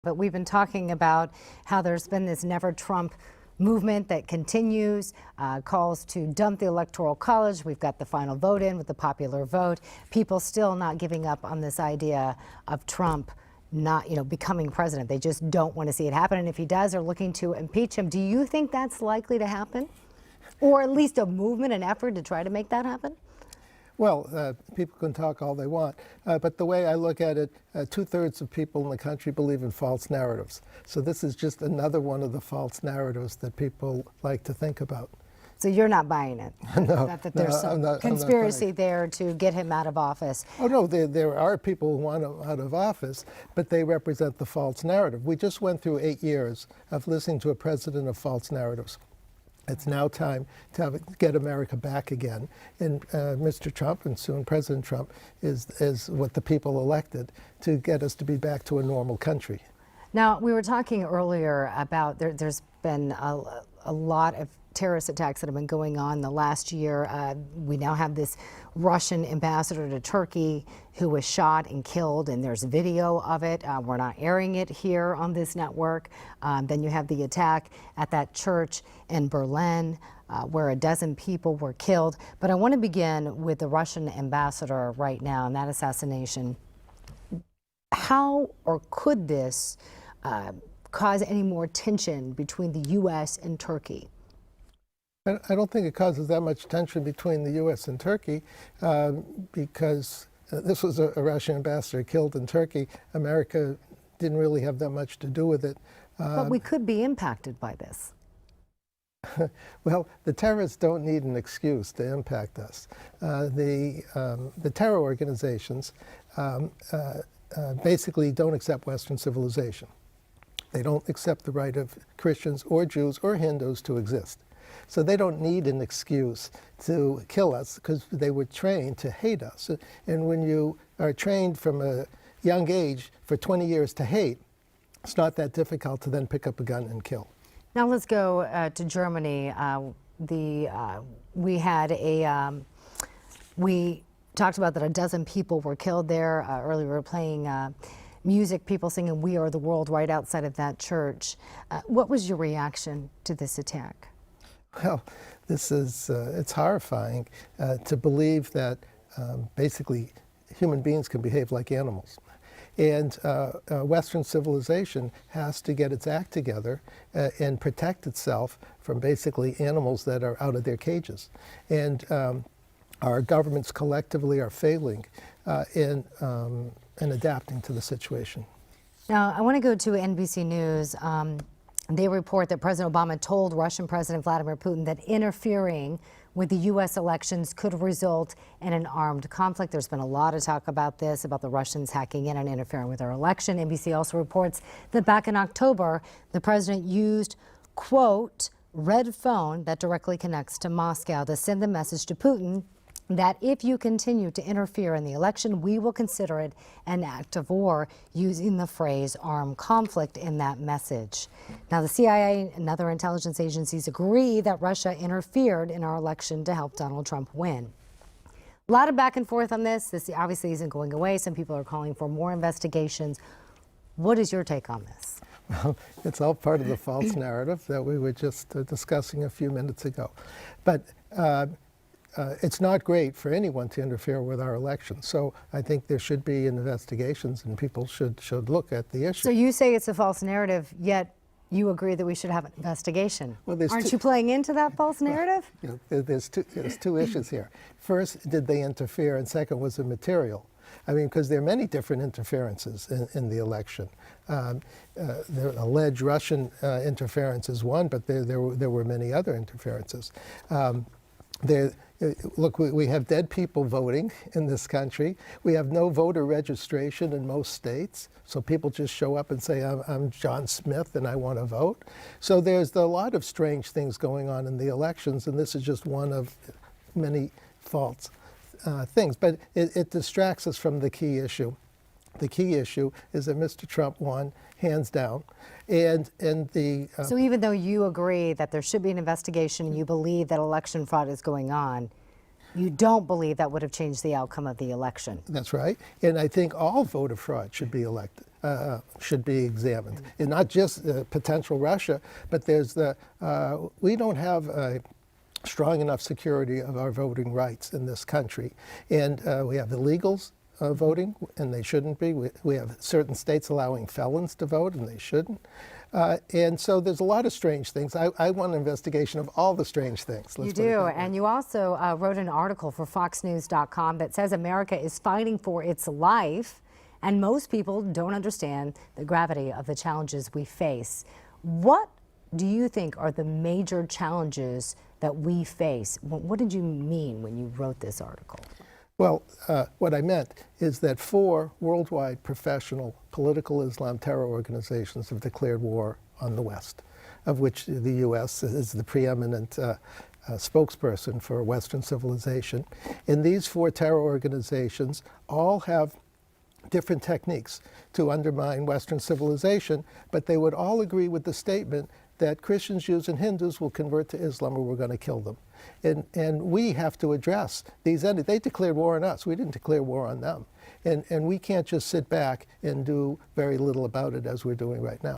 But we've been talking about how there's been this Never Trump movement that continues, calls to dump the Electoral College. We've got the final vote in with the popular vote. People still not giving up on this idea of Trump not, becoming president. They just don't want to see it happen. And if he does, they're looking to impeach him. Do you think that's likely to happen? Or at least a movement, an effort to try to make that happen? Well, people can talk all they want, but the way I look at it, 2/3 of people in the country believe in false narratives. So this is just another one of the false narratives that people like to think about. So you're not buying it? No, that there's some conspiracy there to get him out of office? Oh, no, there are people who want him out of office, but they represent the false narrative. We just went through 8 years of listening to a president of false narratives. It's now time to get America back again. And Mr. Trump, and soon President Trump, is what the people elected to get us to be back to a normal country. Now, we were talking earlier about there's been a lot of terrorist attacks that have been going on the last year. We now have this Russian ambassador to Turkey who was shot and killed, and there's video of it. We're not airing it here on this network. Then you have the attack at that church in Berlin where a dozen people were killed. But I want to begin with the Russian ambassador right now and that assassination. How or could this cause any more tension between the U.S. and Turkey? I don't think it causes that much tension between the U.S. and Turkey because this was a Russian ambassador killed in Turkey. America didn't really have that much to do with it. But we could be impacted by this. Well, the terrorists don't need an excuse to impact us. The terror organizations basically don't accept Western civilization. They don't accept the right of Christians or Jews or Hindus to exist. So they don't need an excuse to kill us because they were trained to hate us. And when you are trained from a young age for 20 years to hate, it's not that difficult to then pick up a gun and kill. Now let's go to Germany. We talked about that a dozen people were killed there. Earlier we were playing music, people singing "We Are the World" right outside of that church. What was your reaction to this attack? Well, this is, it's horrifying to believe that basically human beings can behave like animals. And Western civilization has to get its act together and protect itself from basically animals that are out of their cages. And our governments collectively are failing in adapting to the situation. Now, I want to go to NBC News. They report that President Obama told Russian President Vladimir Putin that interfering with the U.S. elections could result in an armed conflict. There's been a lot of talk about this, about the Russians hacking in and interfering with our election. NBC also reports that back in October, the president used, quote, red phone that directly connects to Moscow to send the message to Putin that if you continue to interfere in the election, we will consider it an act of war, using the phrase armed conflict in that message. Now, the CIA and other intelligence agencies agree that Russia interfered in our election to help Donald Trump win. A lot of back and forth on this. This obviously isn't going away. Some people are calling for more investigations. What is your take on this? Well, it's all part of the false narrative that we were just discussing a few minutes ago. But it's not great for anyone to interfere with our elections. So I think there should be investigations and people should look at the issue. So you say it's a false narrative, yet you agree that we should have an investigation. Well, aren't you playing into that false narrative? Well, there's two issues here. First, did they interfere? And second, was it material? I mean, because there are many different interferences in the election. The alleged Russian interference is one, but there were many other interferences. Look, we have dead people voting in this country. We have no voter registration in most states. So people just show up and say, I'm John Smith and I want to vote. So there's a lot of strange things going on in the elections, and this is just one of many false things. But it distracts us from the key issue. The key issue is that Mr. Trump won, hands down. So even though you agree that there should be an investigation and you believe that election fraud is going on, you don't believe that would have changed the outcome of the election? That's right. And I think all voter fraud should be elected. should be examined. And not just potential Russia, but there's we don't have a strong enough security of our voting rights in this country. And we have illegals voting, and they shouldn't be. We have certain states allowing felons to vote, and they shouldn't. And so there's a lot of strange things. I want an investigation of all the strange things. You do, and you also wrote an article for FoxNews.com that says America is fighting for its life, and most people don't understand the gravity of the challenges we face. What do you think are the major challenges that we face? What did you mean when you wrote this article? Well, what I meant is that 4 worldwide professional political Islam terror organizations have declared war on the West, of which the U.S. is the preeminent spokesperson for Western civilization. And these 4 terror organizations all have different techniques to undermine Western civilization, but they would all agree with the statement that Christians, Jews, and Hindus will convert to Islam or we're going to kill them. And we have to address these entities. They declared war on us. We didn't declare war on them. And we can't just sit back and do very little about it as we're doing right now.